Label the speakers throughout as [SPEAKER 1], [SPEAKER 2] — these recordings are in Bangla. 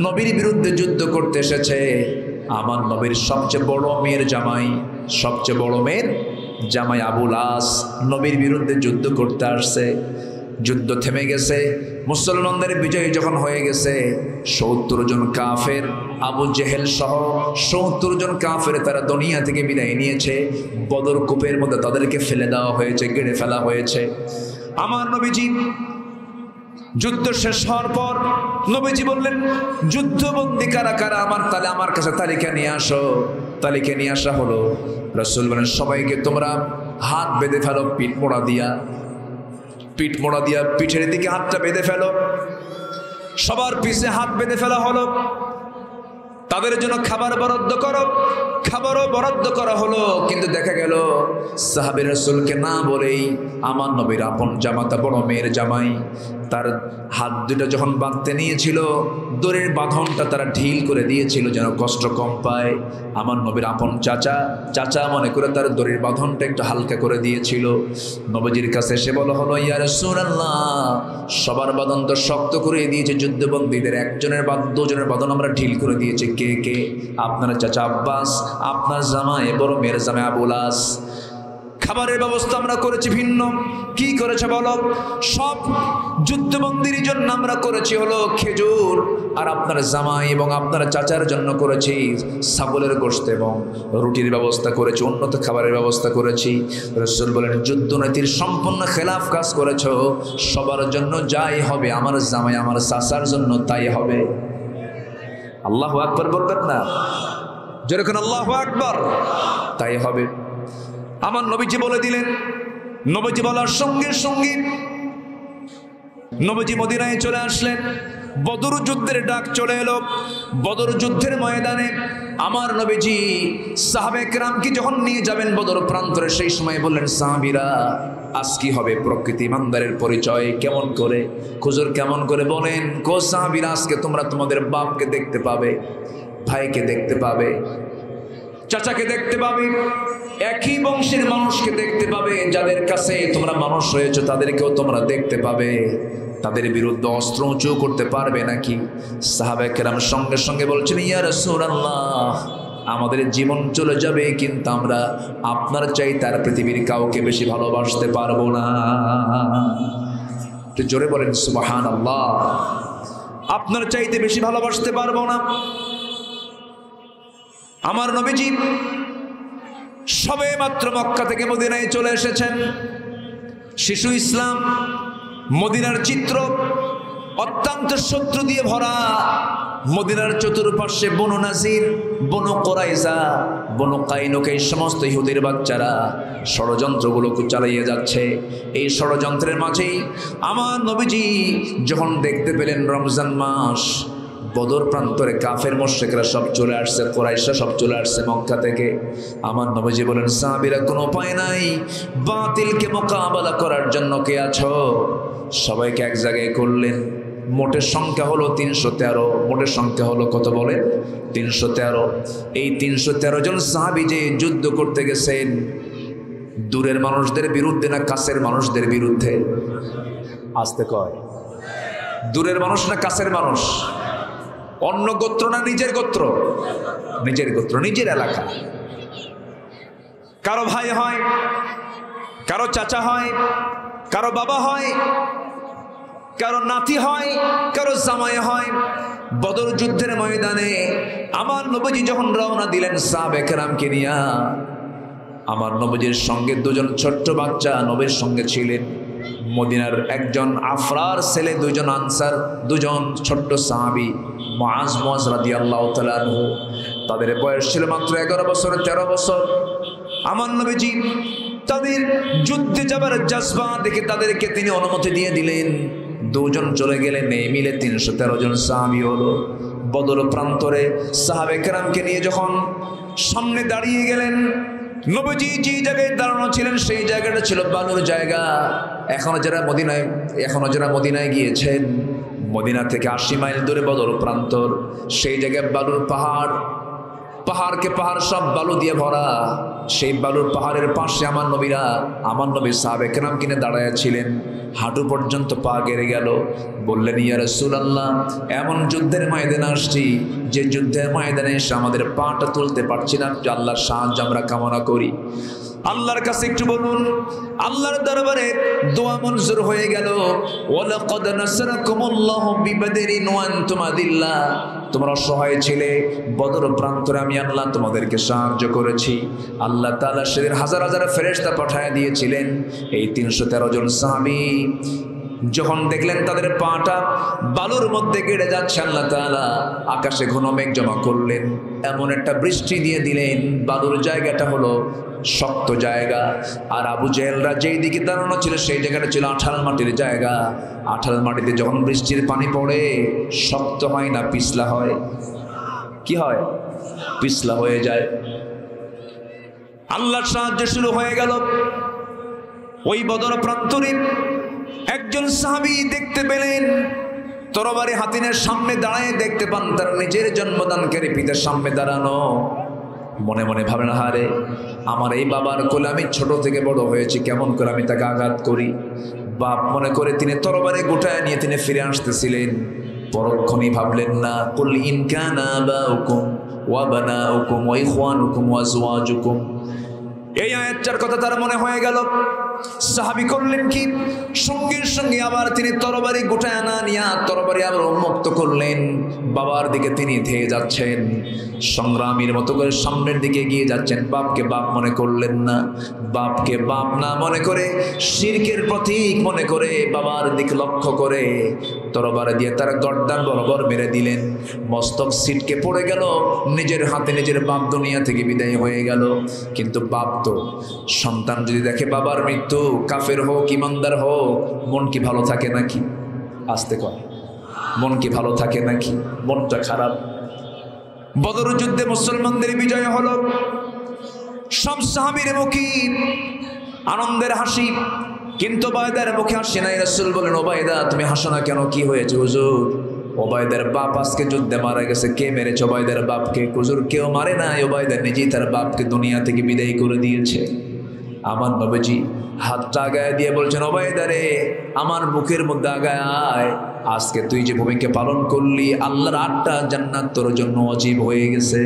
[SPEAKER 1] নবীর বিরুদ্ধে যুদ্ধ করতে এসেছে। আমার নবীর সবচেয়ে বড় মেয়ের জামাই, সবচেয়ে বড় মেয়ের জামাই আবুল আস নবীর বিরুদ্ধে যুদ্ধ করতে আসছে। যুদ্ধ থেমে গেছে, মুসলমানদের বিজয় যখন হয়ে গেছে, ৭০ জন কাফের, আবু জেহেল সহ ৭০ জন কাফের তারা দুনিয়া থেকে বিদায় নিয়েছে। বদর কূপের মধ্যে তাদেরকে ফেলে দেওয়া হয়েছে, গেড়ে ফেলা হয়েছে। আমার নবীজি যুদ্ধ শেষ হওয়ার পর নবীজি বললেন, যুদ্ধবন্দী কারা কারা আমার কাছে তালিকা নিয়ে আসো। তালিকা নিয়ে আসা হলো। রাসূল বলেন, সবাইকে তোমরা হাত বেঁধে ফেলো, পিঠ মোড়া দিয়া পিঠের দিকে হাতটা বেঁধে ফেলো। সবার পিছে হাত বেঁধে ফেলা হলো। তাদের জন্য খাবার বরাদ্দ করো, খাবারও বরাদ্দ করা হলো। কিন্তু দেখা গেল সাহাবী রাসূলকে না বলেই আমার নবীর আপন জামাতা, বড় মেয়ের জামাই, তার হাত দুটো যখন বাঁধতে নিয়েছিল, দড়ির বাঁধনটা তারা ঢিল করে দিয়েছিল যেন কষ্ট কম পায়। আমার নবীর আপন চাচা মনে করে তার দড়ির বাঁধনটা একটু হালকা করে দিয়েছিল। নবীজির কাছে এসে বলা হলো, ইয়া রাসূলুল্লাহ, সবার বাঁধন তো শক্ত করে দিয়েছে, যুদ্ধবন্দীদের একজনের দুজনের বাঁধন আমরা ঢিল করে দিয়েছি। কে কে? আপনার চাচা আব্বাস, আপনার জামাই, বড় মেয়ের জামাই আবুল আস। খাবারের ব্যবস্থা আমরা করেছি ভিন্ন। কি করেছে বলো? সব যুদ্ধবন্দির জন্য আমরা করেছি হলো খেজুর, আর আপনার জামাই এবং আপনার চাচার জন্য করেছি ছাগলের গোশত এবং রুটির ব্যবস্থা করেছি, উন্নত খাবারের ব্যবস্থা করেছি। রাসূল বলেন, যুদ্ধনীতির সম্পূর্ণ খেলাফ কাজ করেছ। সবার জন্য যাই হবে, আমার জামাই আমার চাচার জন্য তাই হবে। আল্লাহু আকবার বলবেন না? যেরকম আল্লাহু আকবার, তাই হবে। আমার নবীজি বলে দিলেন। নবীজি বলার সঙ্গে সঙ্গে নবীজি মদিনায় চলে আসলেন। বদর যুদ্ধের ডাক চলে এলো। বদর যুদ্ধের ময়দানে আমার নবীজি সাহাবে কেরামকে যখন নিয়ে যাবেন বদর প্রান্তরে, সেই সময় বললেন, সাহাবীরা আজ কি হবে? প্রকৃতি ইমানদারের পরিচয় কেমন করে? হুজুর কেমন করে বলেন? কো সাহাবীরা, আজকে তোমরা তোমাদের বাপকে দেখতে পাবে, ভাইকে দেখতে পাবে, চাচাকে দেখতে পাবে, একই বংশের মানুষকে দেখতে পাবে। যাদের কাছে তোমরা মানুষ হয়েছো তাদেরকেও তোমরা দেখতে পাবে। তাদের বিরুদ্ধে অস্ত্র উঁচু করতে পারবে নাকি? সাহাবায়ে কেরাম সঙ্গে সঙ্গে বলছেন, ইয়া রাসূলুল্লাহ, আমাদের জীবন চলে যাবে, কিন্তু আমরা আপনার চাইতে আর পৃথিবীর কাউকে বেশি ভালোবাসতে পারবো না। একটু জোরে বলেন সুবহানাল্লাহ। আপনার চাইতে বেশি ভালোবাসতে পারবো না। আমার নবীজি সবে মাত্র মক্কা থেকে মদিনায় চলে এসেছেন। শিশু ইসলাম। মদিনার চিত্র অত্যন্ত শত্রু দিয়ে ভরা। মদিনার চতুর্পার্শ্বে বনু নাজির, বনু কোরাইজা, বনু কাইনুকা, এই সমস্ত ইহুদির বাচ্চারা ষড়যন্ত্রগুলো চালিয়ে যাচ্ছে। এই ষড়যন্ত্রের মাঝেই আমার নবীজি যখন দেখতে পেলেন রমজান মাস, বদর প্রান্তরে কাফের মুশরিকরা সব চলে আসছে, কুরাইশরা সব চলে আসছে মক্কা থেকে। আমার নবীজি বলেন, সাহাবীরা কোনো উপায় নাই, বাতিলকে মোকাবেলা করার জন্য কে আছো? সবাইকে এক জায়গায় করলেন। মোটের সংখ্যা হলো ৩১৩। মোটের সংখ্যা হলো কত বলে? ৩১৩। এই ৩১৩ জন সাহাবী যে যুদ্ধ করতে গেছেন, দূরের মানুষদের বিরুদ্ধে না কাছের মানুষদের বিরুদ্ধে? আসতে কয়, দূরের মানুষ না কাছের মানুষ? অন্য গোত্র না নিজের গোত্র? নিজের গোত্র, নিজের এলাকা। কারো ভাই হয়, কারো চাচা হয়, কারো বাবা হয়, কারো নাতি হয়, কারো জামাই হয়। বদর যুদ্ধের ময়দানে আমার নবীজি যখন রওনা দিলেন সাহাবায়ে কেরামকে নিয়া, আমার নবীজির সঙ্গে দুজন ছোট্ট বাচ্চা নবীর সঙ্গে ছিলেন। মদিনার একজন আফরার ছেলে, দুজন আনসার, দুজন ছোট্ট সাহাবী, মুআজ রাদিয়াল্লাহু তাআলা আনহু। তাদের বয়স ছিল মাত্র 11 বছর, 13 বছর। আমার নবীজি তাদের যুদ্ধে যাবার জজবা দেখে তাদেরকে তিনি অনুমতি দিয়ে দিলেন। দুজন চলে গেলেন, এই মিলে ৩১৩ জন সাহাবী হলো। বদর প্রান্তরে সাহাবায়ে কেরামকে নিয়ে যখন সামনে দাঁড়িয়ে গেলেন, নবীজি যে জায়গায় দাঁড়ানো ছিলেন সেই জায়গাটা ছিল বালুর জায়গা। এখনো যারা মদিনায় গিয়েছেন, মদিনা থেকে ৮০ মাইল দূরে বদর প্রান্তর, সেই জায়গায় বালুর পাহাড়। পাহাড়কে পাহাড় সব বালু দিয়ে ভরা। সেই বালুর পাহাড়ের পাশে আমার নবীরা, আমার নবী সাহাবে কেরাম কিনে দাঁড়ায় ছিলেন। হাঁটু পর্যন্ত পা গেড়ে গেল। বললেন, ইয়া রাসূলুল্লাহ, এমন যুদ্ধের ময়দানে আসছি যে যুদ্ধের ময়দানে এসে আমাদের পাটা তুলতে পারছি না, আল্লাহর সাহায্য আমরা কামনা করি। আল্লাহর কাছে একটু বলুন। আল্লাহর দরবারে দোয়া মঞ্জুর হয়ে গেল। ওয়ালাকাদ নাসারাকুমুল্লাহু বিবাদরিন ওয়া আনতুম আদিল্লাহ, তোমরা অসহায় ছিলে, বদর প্রান্তরে আমি আল্লাহ তোমাদেরকে সাহায্য করেছি। আল্লাহ তাআলা সেদিন হাজার হাজার ফেরেশতা পাঠিয়ে দিয়েছিলেন। এই 313 জন সাহাবী যখন দেখলেন তাদের পাটা বালুর মধ্যে গেড়ে যাচ্ছে, আল্লাহ তাআলা আকাশে ঘন মেঘ জমা করলেন, এমন একটা বৃষ্টি দিয়ে দিলেন, বালুর জায়গাটা হলো শক্ত জায়গা। আর আবু জেহেলরা যেই দিকে দাঁড়ানো ছিল সেই জায়গাটা ছিল আঠাল মাটির জায়গা। আঠাল মাটিতে যখন বৃষ্টির পানি পড়ে শক্ত হয় না, পিছলা হয়। কি হয়? পিছলা হয়ে যায়। আল্লাহর সাহায্য শুরু হয়ে গেল। ওই বদর প্রান্তরে একজন সাহাবী দেখতে পেলেন, তরবারি হাতিনের সামনে দাঁড়ায় দেখতে পান তার নিজের জন্মদানকারী পিতার সামনে দাঁড়ানো। মনে মনে ভাবেন, হারে আমার এই বাবার কোলে আমি ছোট থেকে বড় হয়েছি, কেমন করে আমি তাকে আঘাত করি। বাপ মনে করে তিনি তরবারি গোটায় নিয়ে তিনি ফিরে আসতেছিলেন। পরক্ষণই ভাবলেন না, কুল ইন কানা আবাউকুম ওয়া বানাউকুম ওয়া ইখওয়ানুকুম ওয়া আজওয়াজুকুম, এই আয়াতটার কথা তার মনে হয়ে গেল। সাহাবী করলেন কি, সঙ্গে সঙ্গে আবার তিনি তরবারি গোটায় না নিয়া তরবারি আবার উন্মুক্ত করলেন। বাবার দিকে তিনি ধেয়ে যাচ্ছেন, সংগ্রামীর মতো করে সামনের দিকে এগিয়ে যাচ্ছেন। বাপকে বাপ মনে করলেন না, বাপকে বাপ না মনে করে শিরকের প্রতীক মনে করে বাবার দিকে লক্ষ্য করে তরবারি দিয়ে তার গর্দান বরাবর মেরে দিলেন। মস্তক ছিটকে পড়ে গেল, নিজের হাতে নিজের বাপ দুনিয়া থেকে বিদায় হয়ে গেল। কিন্তু বাপ তো, সন্তান যদি দেখে বাবার মৃত্যু, কাফের হোক ইমানদার হোক, মন কি ভালো থাকে নাকি? আসতে কর, মন কি ভালো থাকে নাকি? মনটা খারাপ। বদর যুদ্ধে মুসলমানদের বিজয় হলো। সব সাহাবীর মুখে আনন্দের হাসি, কিন্তু ওবায়দার মুখে হাসি নাই। রাসূল বলেন, ওবায়দা তুমি হাসো না কেন? কি হয়েছে হুজুর? ওবায়দার বাপ আজকে যুদ্ধে মারা গেছে। কে মেরেছে ওবায়দার বাপকে? হুজুর কেউ মারে নাই, ওবায়দা নিজেই তার বাপকে দুনিয়া থেকে বিদায় করে দিয়েছে। আমার নবীজি হাতটা আগায় দিয়ে বলছেন, ওবায়দা রে, আমার মুখের মধ্যে আগায় আয়। আজকে তুই যে ভূমিকা পালন করলি, আল্লাহর 8টা জান্নাত তোর জন্য ওয়াজিব হয়ে গেছে।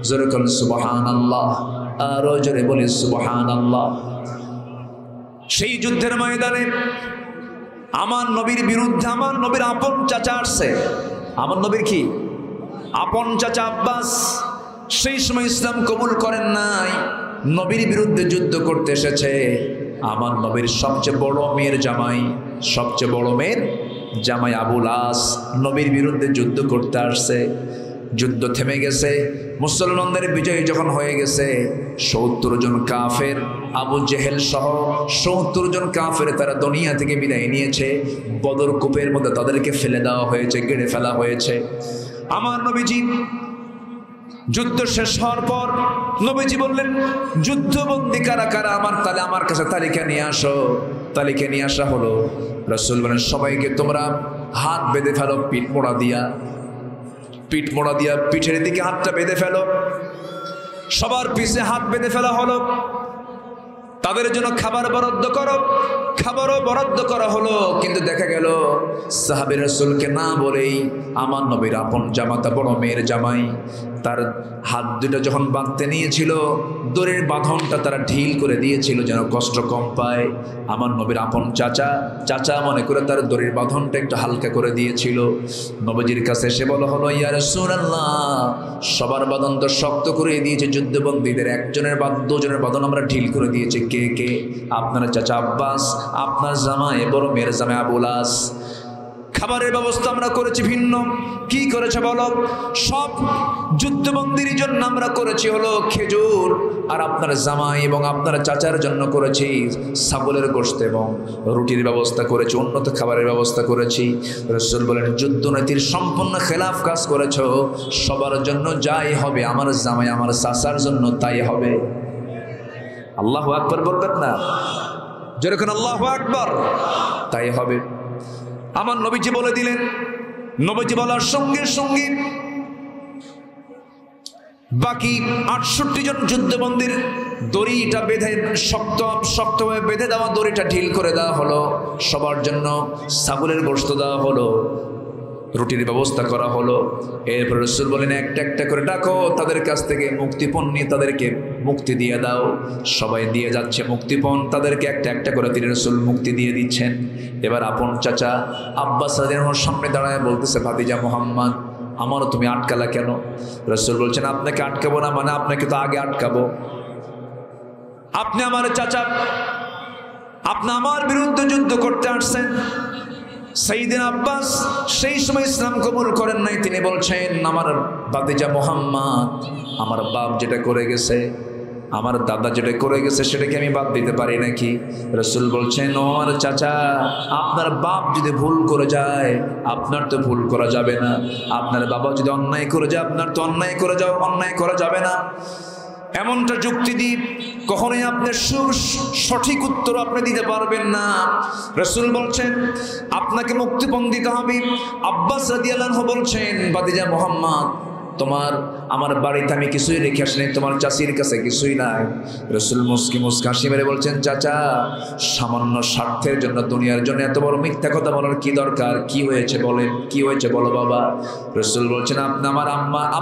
[SPEAKER 1] জোরে বল সুবহানাল্লাহ, আরো জোরে বলি সুবহানাল্লাহ। সেই যুদ্ধের ময়দানে আমার নবীর বিরুদ্ধে আমার নবীর আপন চাচা আসছে। আমার নবীর কি আপন চাচা আব্বাস, সেই সময় ইসলাম কবুল করেন নাই, নবীর বিরুদ্ধে যুদ্ধ করতে এসেছে। আমার নবীর সবচেয়ে বড় মেয়ের জামাই, সবচেয়ে বড় মেয়ের জামাই আবুল আস নবীর বিরুদ্ধে যুদ্ধ করতে আসছে। যুদ্ধ থেমে গেছে, মুসলমানদের বিজয় যখন হয়ে গেছে, 70 জন কাফের, আবু জেহেল সহ 70 জন কাফের তারা দুনিয়া থেকে বিদায় নিয়েছে। বদর কূপের মধ্যে তাদেরকে ফেলে দেওয়া হয়েছে, গেড়ে ফেলা হয়েছে। আমার নবীজি যুদ্ধ শেষ হওয়ার পর নবীজি বললেন, যুদ্ধবন্দী কারা কারা আমার তাহলে আমার কাছে তালিকা নিয়ে আসো। তালিকা নিয়ে আসা হলো। রাসূল বলেন, সবাইকে তোমরা হাত বেঁধে ফেলো পিঠ মোড়া দিয়া, পিঠ মোড়া দিয়া পিঠের দিকে হাতটা বেঁধে ফেলো। সবার পিছে হাত বেঁধে ফেলা হলো। তাদের জন্য খাবার বরাদ্দ করো, খাবারও বরাদ্দ করা হলো। কিন্তু দেখা গেল সাহাবী রাসূলকে না বলেই আমার নবীর আপন জামাতা, বড় মেয়ের জামাই, তার হাত দুটো যখন বাঁধতে নিয়েছিল, দড়ির বাঁধনটা তারা ঢিল করে দিয়েছিল যেন কষ্ট কম পায়। আমার নবীর আপন চাচা, চাচা মনে করে তার দড়ির বাঁধনটা একটু হালকা করে দিয়েছিল। নবীজির কাছে এসে বলা হলো, ইয়া রাসূলুল্লাহ, সবার বাঁধন তো শক্ত করে দিয়েছে, যুদ্ধবন্দীদের একজনের দুজনের বাঁধন আমরা ঢিল করে দিয়েছি। কে কে? আপনার চাচা আব্বাস, আপনার জামাই বড় মেয়ের জামাই আবুল আস। খাবারের ব্যবস্থা আমরা করেছি ভিন্ন। কি করেছে বলো? সব যুদ্ধবন্দীর জন্য আমরা করেছি হলো খেজুর, আর আপনার জামাই এবং আপনার চাচার জন্য করেছি ছাগলের গোশত এবং রুটির ব্যবস্থা করেছি, উন্নত খাবারের ব্যবস্থা করেছি। রাসূল বলেন, যুদ্ধনীতির সম্পূর্ণ খেলাফ কাজ করেছো। সবার জন্য যাই হবে, আমার জামাই আমার চাচার জন্য তাই হবে। আল্লাহু আকবার বলবেন না? যেরকম আল্লাহু আকবার, তাই হবে। আমার নবীজি বলে দিলেন। নবীজি বলার সঙ্গে সঙ্গে বাকি 68 জন যুদ্ধবন্দীর দড়িটা বেঁধে শক্তভাবে বেঁধে দেওয়া দড়িটা ঢিল করে দেওয়া হলো। সবার জন্য ছাগলের গোশত দেওয়া হলো, রুটির ব্যবস্থা করা হলো। এরপর রাসূল বলেন, একটা একটা করে ডাকো, তাদের কাছ থেকে মুক্তিপণ নিয়ে তাদেরকে মুক্তি দিয়ে দাও। সবাই দিয়ে যাচ্ছে মুক্তিপণ, তাদেরকে একটা একটা করে তিনি রাসূল মুক্তি দিয়ে দিচ্ছেন। এবার আপন চাচা আব্বাস রাদিয়াল্লাহু আনহুর সামনে দাঁড়ায় বলতেছে, ভাতিজা মুহাম্মদ, আমারও তুমি আটকালা কেন? রাসূল বলছেন, আপনাকে আটকাবো না মানে আপনাকে তো আগে আটকাবো। আপনি আমার চাচা, আপনি আমার বিরুদ্ধে যুদ্ধ করতে আসছেন। সাইয়েদনা আব্বাস সেই সময় ইসলাম কবুল করেন নাই। তিনি বলছেন, আমার ভাতিজা মুহাম্মদ, আমার বাপ যেটা করে গেছে, আমার দাদা যেটা করে গেছে, সেটাকে আমি বাদ দিতে পারি নাকি? রাসূল বলছেন, ও আমার চাচা, আপনার বাপ যদি ভুল করে যায়, আপনার তো ভুল করা যাবে না। আপনার বাবা যদি অন্যায় করে যায়, আপনার তো অন্যায় করা যাবে না। এমনটা যুক্তি দিয়ে কখনোই আপনি সঠিক উত্তর আপনি দিতে পারবেন না। রাসূল বলছেন, আপনাকে মুক্তিপণ দিতে হবে। আব্বাস রাদিয়াল্লাহু আনহু বলছেন, ভাতিজা মুহাম্মদ, আমার বাড়িতে আমি কিছুই রেখে আসিনি, তোমার চাচির কাছে কিছুই নাই। রাসূল মুস্কি হাসি মেরে বলছেন, চাচা, সামান্য স্বার্থের জন্য, দুনিয়ার জন্য এত বড় মিথ্যা কথা বলার কি দরকার? কি হয়েছে বলেন, কি হয়েছে বলো বাবা। রাসূল বলছেন,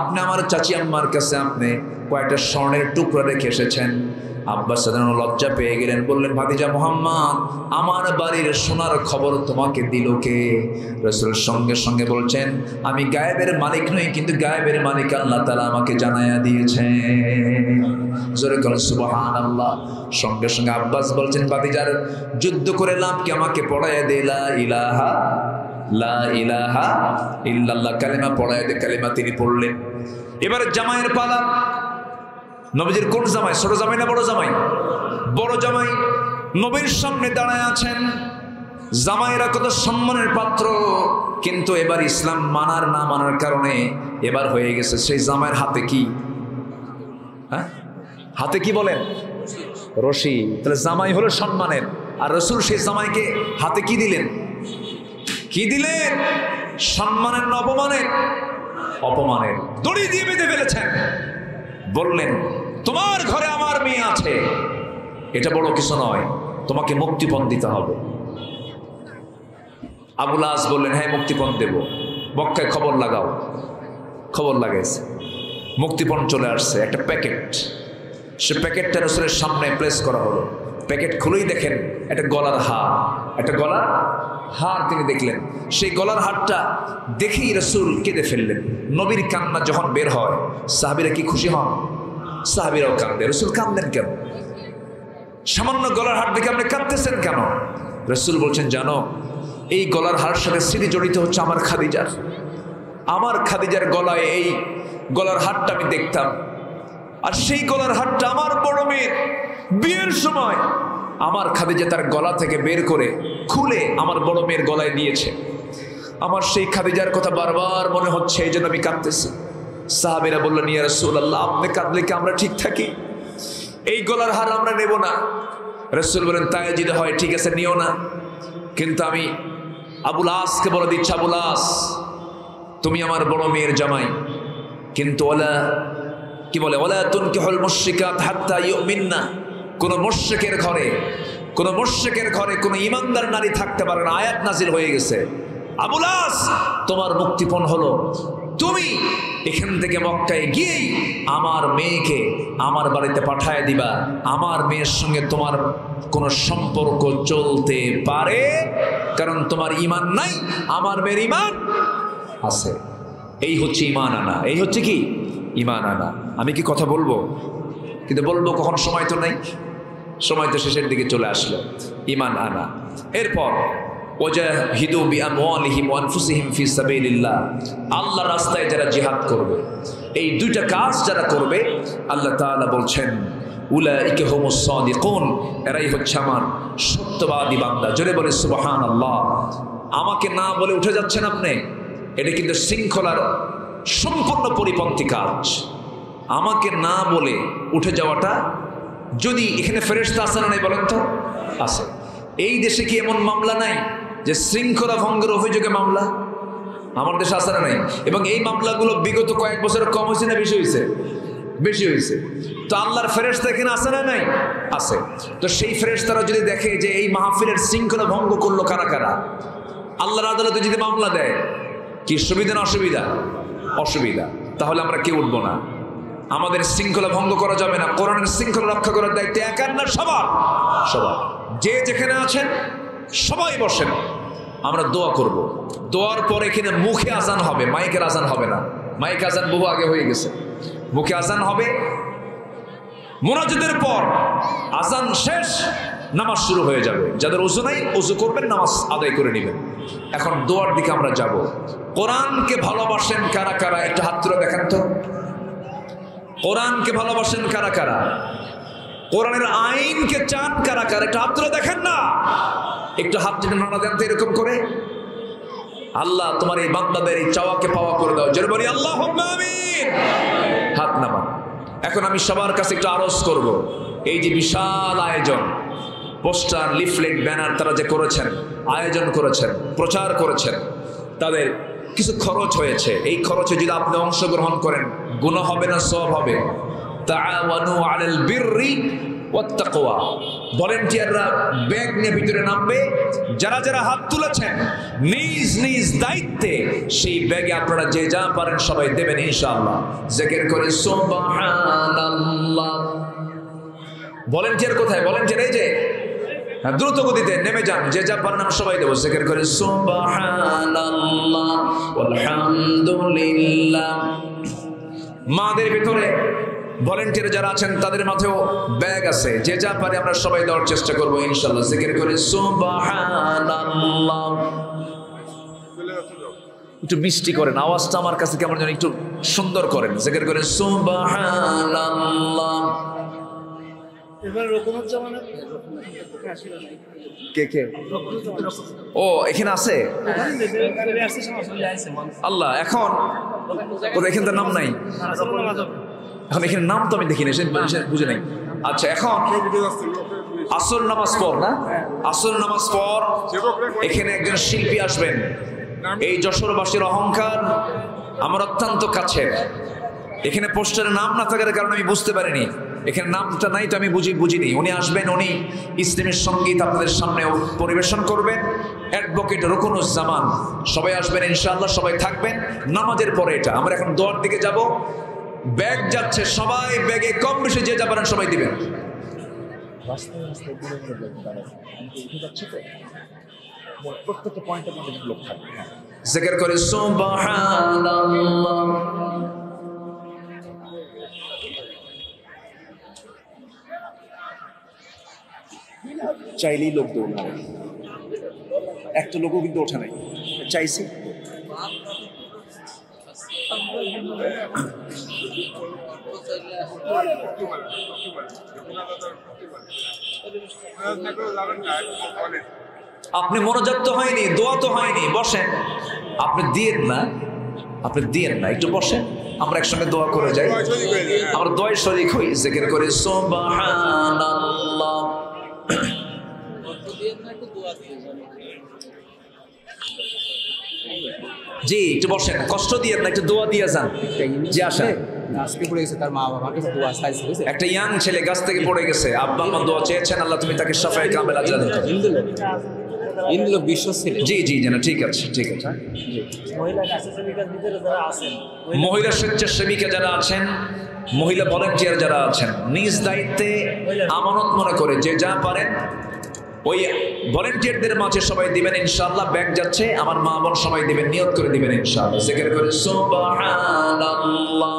[SPEAKER 1] আপনি আমার চাচি আম্মার কাছে আপনি কয়েকটা স্বর্ণের টুকরা রেখে এসেছেন। আব্বাস সাধারণ লজ্জা পেয়ে গেলেন, বললেন, ভাতিজা মুহাম্মদ, আমার বাড়ির সোনার খবর তোমাকে দিল কে? রাসূল সঙ্গে সঙ্গে বলছেন, আমি গায়েবের মালিক নই, কিন্তু গায়েবের মালিক আল্লাহ তাআলা আমাকে জানায়া দিয়েছেন। জোরে বলেন সুবহানাল্লাহ। সঙ্গে সঙ্গে আব্বাস বলছেন, ভাতিজার যুদ্ধ করে লাভ কি? আমাকে পড়াইয়া দে লা ইলাহা ইল্লাল্লাহ কালিমা পড়াইয়া দে। কালিমা তিনি পড়লেন। এবারে জামাইয়ের পালা। নবীজির কোন জামাই? ছোট জামাই না বড় জামাই? বড় জামাই নবীর সামনে দাঁড়ায় আছেন। জামাইরা কত সম্মানের পাত্র, কিন্তু এবার ইসলাম মানার না মানার কারণে এবার হয়ে গেছে সেই জামাইয়ের হাতে কি? হাতে কি বলেন? রশি। তাহলে জামাই হলো সম্মানের, আর রাসূল সেই জামাইকে হাতে কি দিলেন? কি দিলেন? সম্মানের না অপমানের? অপমানের। দড়ি দিয়ে বেঁধে ফেলেছেন। বললেন, তোমার ঘরে আমার মেয়ে আছে, এটা বড় কিছু নয়, তোমাকে মুক্তিপণ দিতে হবে। আবুল আস বললেন, হ্যাঁ মুক্তিপণ দেব। মক্কায় খবর লাগাও। খবর লাগাইছে, মুক্তিপণ চলে আসছে। একটা প্যাকেট, সে প্যাকেটটা রাসূলের সামনে প্লেস করা হলো। প্যাকেট খুলেই দেখেন একটা গলার হার, একটা গলার হার তিনি দেখলেন। সেই গলার হারটা দেখেই রাসূল কেঁদে ফেললেন। নবীর কান্না যখন বের হয়, সাহাবীরা কি খুশি হন? সাহাবীরাও কান্দে। রাসূল কাঁদলেন কেন? সামান্য গলার হার দেখে আপনি কাঁদতেছেন কেন? রাসূল বলছেন, জানো, এই গলার হারের সাথে স্মৃতি জড়িত হচ্ছে আমার খাদিজার। আমার খাদিজার গলায় এই গলার হারটা আমি দেখতাম, আর সেই গলার হারটা আমার বড় মেয়ের বিয়ের সময় আমার খাদিজা তার গলা থেকে বের করে খুলে আমার বড় মেয়ের গলায় দিয়েছে। আমার সেই খাদিজার কথা বারবার মনে হচ্ছে, এই জন্য আমি কাঁদতেছি। সাহাবীরা বললেন, ইয়া রাসূলুল্লাহ, আপনি কাঁদলে কি আমরা ঠিক থাকি? এই গলার হার আমরা নেব না। রাসূল বলেন, তাই যদি হয় ঠিক আছে, নিও না, কিন্তু আমি আবুল আসকে বলে দিচ্ছি, আবুল আস, তুমি আমার বড় মেয়ের জামাই, কিন্তু ওলা কি বলে, ওলা তুনকিহুল মুশরিকাত হাত্তা ইউমিননা। কোন মুশরিকের ঘরে কোন ঈমানদার নারী থাকতে পারে না। আয়াত নাজিল হয়ে গেছে। আবুল আস, তোমার মুক্তিপণ হলো তুমি এখান থেকে মক্কায় গিয়েই আমার মেয়েকে আমার বাড়িতে পাঠায় দিবা। আমার মেয়ের সঙ্গে তোমার কোনো সম্পর্ক চলতে পারে, কারণ তোমার ঈমান নাই, আমার মেয়ের ঈমান আছে। এই হচ্ছে ঈমান আনা। এই হচ্ছে কি? ঈমান আনা। আমি কি কথা বলবো? কিন্তু বলবো কখন? সময় তো নেই, সময় তো শেষের দিকে চলে আসলো। ঈমান আনা। এরপর ওয়াজাহিদু বিআমওয়ালিহিম ওয়া আনফুসিহিম ফি সাবিলিল্লাহ, আল্লাহর রাস্তায় যারা জিহাদ করবে, এই দুইটা কাজ যারা করবে, আল্লাহ তাআলা বলছেন, উলাইকা হুমুস সাদিকুন, এরাই হচ্ছে আমার সত্যবাদী বান্দা। জোরে বলে সুবহানাল্লাহ। আমাকে না বলে উঠে যাচ্ছেন আপনি, এটা কিন্তু শৃঙ্খলার সম্পূর্ণ পরিপন্থী কাজ। আমাকে না বলে উঠে যাওয়াটা, যদি এখানে ফেরেশতা আছে না নাই বলেন তো? আছে। এই দেশে কি এমন মামলা নাই যে শৃঙ্খলা ভঙ্গের অভিযোগে মামলা? আমার দেশে আছে না নাই? এবং এই মামলাগুলো বিগত কয়েক বছরে কম হয়েছে না বেশি হয়েছে? বেশি হয়েছে। তো আল্লাহর ফেরেশতা এখানে আছে না নাই? আছে। তো সেই ফেরেশতারা যদি দেখে যে এই মাহফিলের শৃঙ্খলা ভঙ্গ করলো কারা কারা, আল্লাহর আদালতে যদি মামলা দেয়, কি সুবিধা না অসুবিধা? অসুবিধা। তাহলে আমরা কেউ উঠবো না। আমাদের শৃঙ্খলা ভঙ্গ করা যাবে না। কোরআনের শৃঙ্খলা রক্ষা করার দায়িত্ব একার না সবার। সবার। যে যেখানে আছেন সবাই বসেন, আমরা দোয়া করব। দোয়ার পরে এখানে মুখে আজান হবে, মাইকের আজান হবে না। মাইক আজান বহু আগে হয়ে গেছে। মুখে আজান হবে। মুনাজাতের পর আজান শেষ, নামাজ শুরু হয়ে যাবে। যাদের ওযু নাই ওযু করবেন, নামাজ আদায় করে নেবেন। এখন দোয়ার দিকে আমরা যাব। কোরআনকে ভালোবাসেন কারা কারা? একটু হাত তুলে দেখেন তো। কোরআনকে ভালোবাসেন কারা কারা? কোরআনের আইনকে চান কারা কারা? একটু হাত তুলে দেখেন না। একটু হাত টেনে নাড়া দেন তো এরকম করে। আল্লাহ তোমার এই বান্দাদের এই চাওয়াকে পাওয়া করে দাও। জোরে বলি আল্লাহুম্মা আমিন। হাত নামান। এখন আমি সবার কাছে একটু আরজ করব, এই যে বিশাল আয়োজন, পোস্টার, লিফলেট, ব্যানার তারা যে করেছেন, আয়োজন করেছেন, প্রচার করেছেন, তাদের কিছু খরচ হয়েছে। এই খরচে যদি আপনি অংশগ্রহণ করেন, গুনাহ হবে না সওয়াব হবে? তাআওয়ানু আলাল বিররি ওয়াত তাকওয়া। ভলান্টিয়াররা ব্যাগ নিয়ে ভিতরে নামবে। যারা যারা হাত তুলেছেন নিজ নিজ দায়িত্বে সেই ব্যাগে আপনারা যে যা পারেন সবাই দেবেন ইনশাআল্লাহ। জিকির করে সুবহানাল্লাহ। ভলান্টিয়ার কোথায়? ভলান্টিয়ার এই যে দ্রুত গতিতে নেমে যান, যে যা পারেন আমরা সবাই দেবো। জিকির করে সুবহানাল্লাহ ওয়ালহামদুলিল্লাহ। মাদের ভিতরে ভলান্টিয়ার যারা আছেন তাদের মাথায়ও ব্যাগ আছে, যে যা পারে আমরা সবাই দেওয়ার চেষ্টা করবো ইনশাআল্লাহ। জিকির করে সুবহানাল্লাহ। একটু মিষ্টি করেন, আওয়াজটা আমার কাছে কেমন যেন একটু সুন্দর করেন। জিকির করে সুবহানাল্লাহ। কে কে? ও এখানে আছে আল্লাহ। এখন এখানে তার নাম নাই। এখন এখানে নাম তো আমি দেখিনি, বুঝে নাই। আচ্ছা, এখন আসর নামাজ পর না, আসর নামাজ পর এখানে একজন শিল্পী আসবেন। এই যশোরবাসীর অহংকার আমার অত্যন্ত কাছের। এখানে পোস্টারে নাম না থাকার কারণে আমি বুঝতে পারিনি, এখানে নামটা নাই তো আমি বুঝিনি। উনি আসবেন, উনি ইসলামের সঙ্গীত আপনাদের সামনে পরিবেশন করবেন। অ্যাডভোকেট রুকনুজ্জামান। সবাই আসবেন ইনশাআল্লাহ, সবাই থাকবেন নামাজের পরে। এটা আমরা এখন দোয়ার দিকে যাব। ব্যাগ যাচ্ছে, সবাই ব্যাগে কম বেশি যে যা পারেন সবাই দিবেন।
[SPEAKER 2] প্রত্যেকটা পয়েন্টের মধ্যে লোক থাকবে।
[SPEAKER 1] জিকির করে সুবহানাল্লাহ।
[SPEAKER 2] চাইলেই লোক দৌড় মারে, একটা লোকও কিন্তু ওঠে নাই, চাইছি।
[SPEAKER 1] আপনি মনোযোগ তো হয়নি, দোয়া তো হয়নি, বসেন। আপনি দিয়েন না, একটু বসেন, আমরা একসঙ্গে দোয়া করে যাই। আমরা দোয়ায় শরীক হই। জিকির করে সুবহানাল্লাহ। জি একটু বসেন, কষ্ট দিয়ে না, একটু দোয়া দিয়ে যান। জি আসেন।
[SPEAKER 3] আজকে পড়ে গেছে, তার মা বাবার কাছে দোয়া চাইছে।
[SPEAKER 1] একটা ইয়াং ছেলে গাছ থেকে পড়ে গেছে, আব্বা আম্মা দোয়া চেয়েছেন, আল্লাহ তুমি তাকে শাফায়ে কামেল আজরা দাও।
[SPEAKER 3] ইন্দুলোক বিশ্ব ছেলে।
[SPEAKER 1] জি জি জানা, ঠিক আছে ঠিক আছে। মহিলা স্বেচ্ছাসেবিকা যারা আছেন, মহিলা ভলান্টিয়ার যারা আছেন, নিজ দায়িত্বে আমানত মনে করে যে যা পারেন ওই ভলান্টিয়ারদের মাঝে সবাই দিবেন ইনশাআল্লাহ। ব্যাগ যাচ্ছে, আমার মা বোন সবাই দিবেন, নিয়ত করে দিবেন ইনশাআল্লাহ। জিকির করে সুবহানাল্লাহ।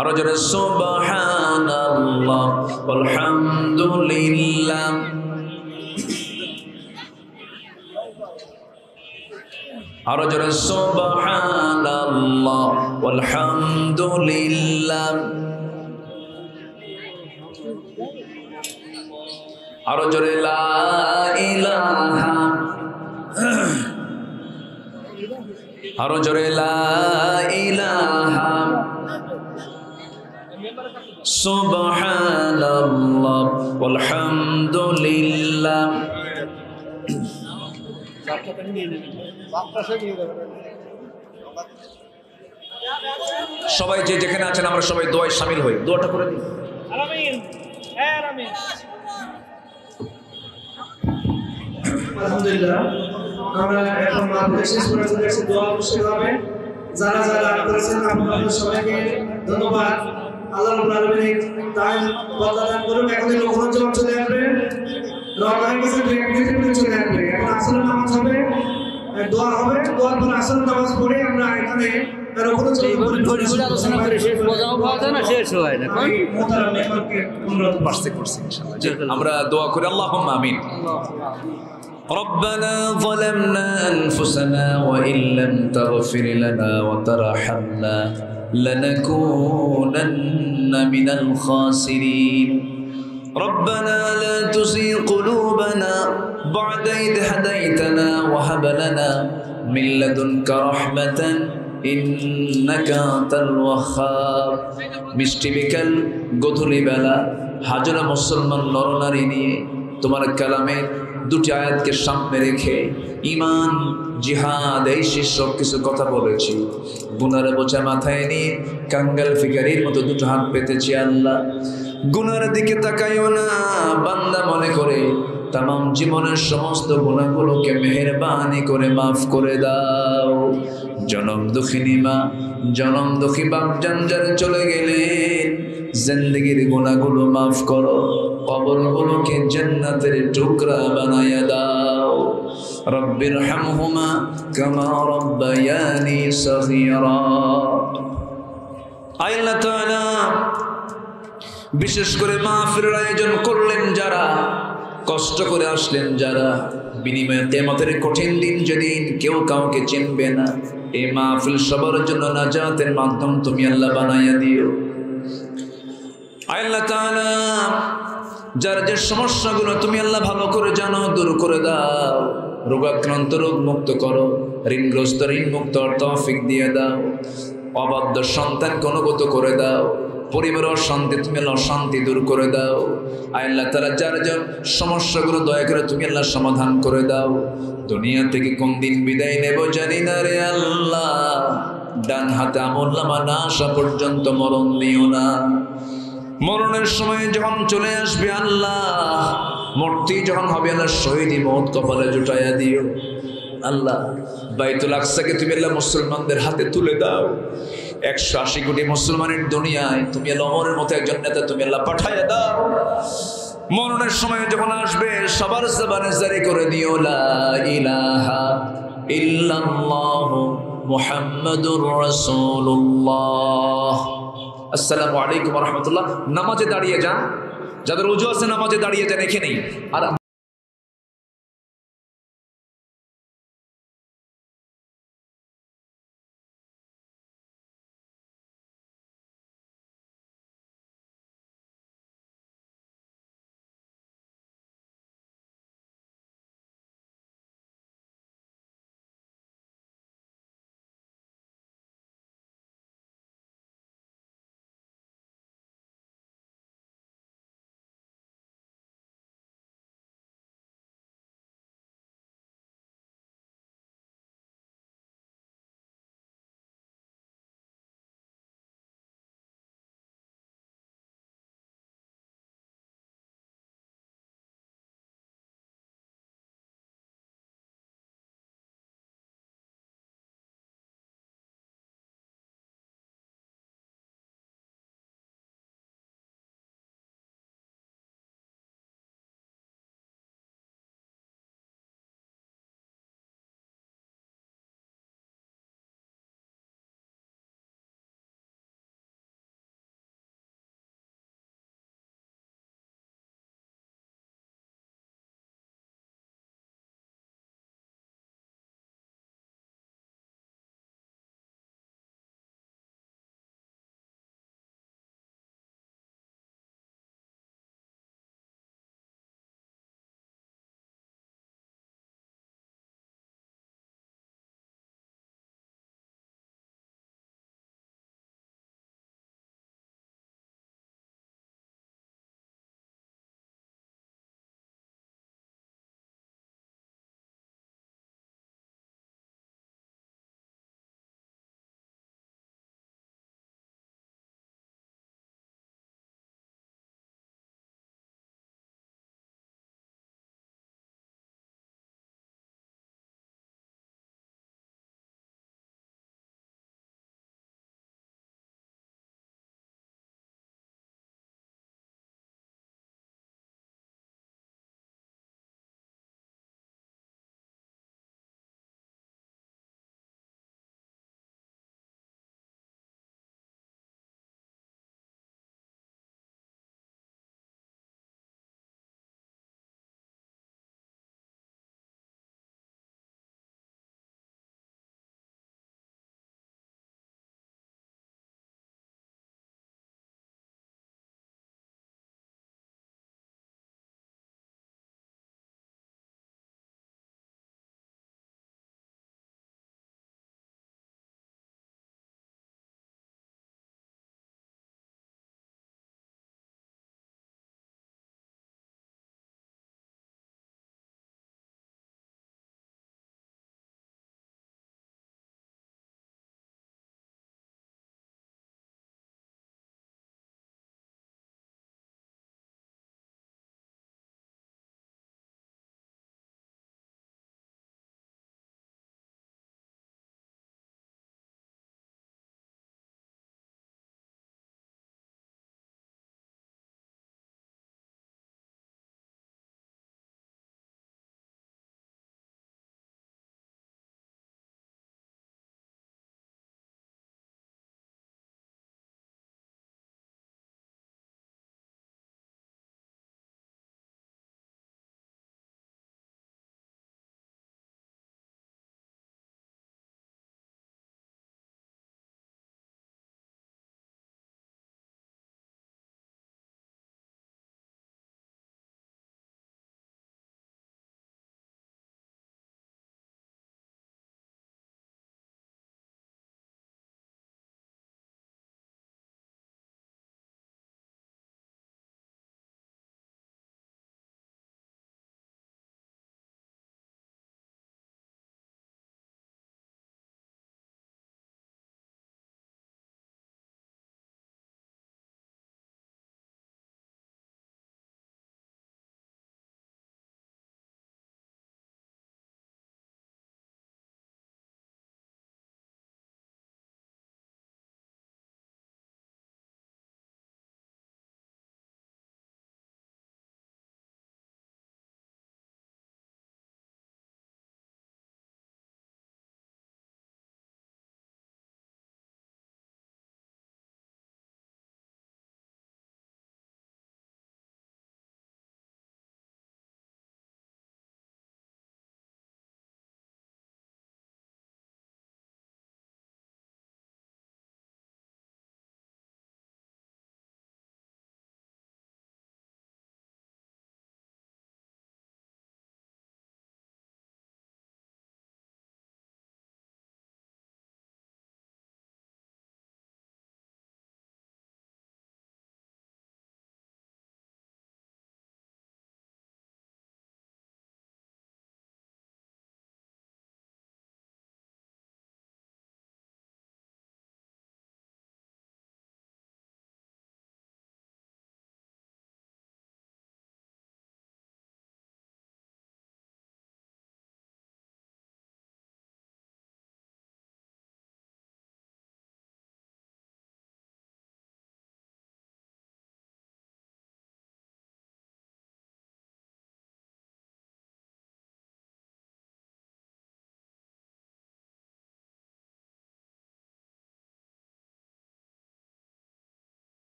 [SPEAKER 1] আরো জোরে সুবহানাল্লাহ আলহামদুলিল্লাহ। আরো জোরে সুবহানাল্লাহ আলহামদুলিল্লাহ। আরো জোরে লা ইলাহা, আরো জোরে লা ইলাহা সুবহানাল্লাহ আলহামদুলিল্লাহ। সবাই যে যেখানে আছেন আমরা সবাই দোয়ায় শামিল হই, দোয়াটা করে দিই।
[SPEAKER 4] আলহামদুলিল্লাহ, আমরা এখন মাহফিল শেষ করে চলে এসেছি, দোয়া অনুষ্ঠিত হবে। যারা যারা করেছেন আপনাদের সবাইকে ধন্যবাদ। আল্লাহ রাব্বুল আলামিন দান বরকত দান করুন। এখন এই লোকজন চলে আসবে, রমজানের কাছে চলে আসবে। এখন আসর নামাজ হবে, দোয়া হবে, দোয়ার পর আসর নামাজ পড়ে আমরা এখানে
[SPEAKER 3] আলোচনা করে শেষ মজাও পাওয়া যায় না, শেষ হয় না।
[SPEAKER 1] আমরা দোয়া করি, আল্লাহুম্মা আমিন। ربنا ظلمنا أنفسنا وإن لم تغفر لنا وترحمنا لنكونن من الخاسرين ربنا لا تزغ قلوبنا بعد إذ هديتنا وهب لنا من لدنك رحمة إنك أنت الوهاب মিষ্টি বিকেল গধূলি বেলা হাজার মুসলমান নরনারী নিয়ে তোমার কালামে দুটি আয়াতকে সামনে রেখে ঈমান জিহাদ এই সব কিছু কথা বলেছি। গুনার বোঝা মাথায় নিয়ে কাঙ্গাল ফিকারির মতো দুটো হাত পেতেছি। আল্লাহ, গুনার দিকে তাকাইও না, বান্দা মনে করে তামাম জীবনের সমস্ত গুনাহগুলোকে মেহেরবানি করে মাফ করে দাও। জনম দুঃখিনী মা, জনম দুঃখী বাপ জানজারে চলে গেলেন, জিন্দেগির গুনাহগুলো মাফ করো, কবরগুলোকে জান্নাতের টুকরা বানায়া দাও। রব্বির হামহুমা কামা রব্বায়ানি সগীরা। আল্লাহ তাআলা বিশেষ করে মাহফিলের আয়োজন করলেন যারা, কষ্ট করে আসলেন যারা, বিনিময়ে কিয়ামতের কঠিন দিন যেদিন কেউ কাউকে চিনবে না, এই মাহফিল সবার জন্য নাজাতের মাধ্যম তুমি আল্লাহ বানাইয়া দিও। আল্লাহ তাআলা যার যে সমস্যাগুলো তুমি আল্লাহ ভালো করে জানো, দূর করে দাও। রোগাক্রান্ত রোগ মুক্ত করো, ঋণগ্রস্ত ঋণ মুক্ত তৌফিক দিয়ে দাও। অবাধ্য সন্তানকে অনুগত করে দাও। পরিবারের অশান্তি তুমি আল্লাহ অশান্তি দূর করে দাও। আল্লাহ তাআলা যার যার সমস্যাগুলো দয়া করে তুমি আল্লাহ সমাধান করে দাও। দুনিয়া থেকে কোন দিন বিদায় নেব জানি না রে আল্লাহ, ডান হাতে আমলনামা না আসা পর্যন্ত মরণ দিও না। মরণের সময় যখন চলে আসবে আল্লাহ, মূর্তি যখন হবে আল্লাহ, শহীদি মওত কপালে জুটাইয়া দিও। আল্লাহ, বাইতুল আকসাকে তুমি আল্লাহ মুসলমানদের হাতে তুলে দাও। 180 কোটি মুসলমানের দুনিয়ায় তুমি আল্লাহ ওমরের মতো একজন নেতা তুমি আল্লাহ পাঠাইয়া দাও। মরণের সময় যখন আসবে সবার জবানে জারি করে দিও লা ইলাহা ইল্লাল্লাহু মুহাম্মাদুর রাসূলুল্লাহ। আসসালামু আলাইকুম ওয়া রাহমাতুল্লাহ। নামাজে দাঁড়িয়ে যান, যাদের ওযু আছে নামাজে দাঁড়িয়ে যান এখানেই। আর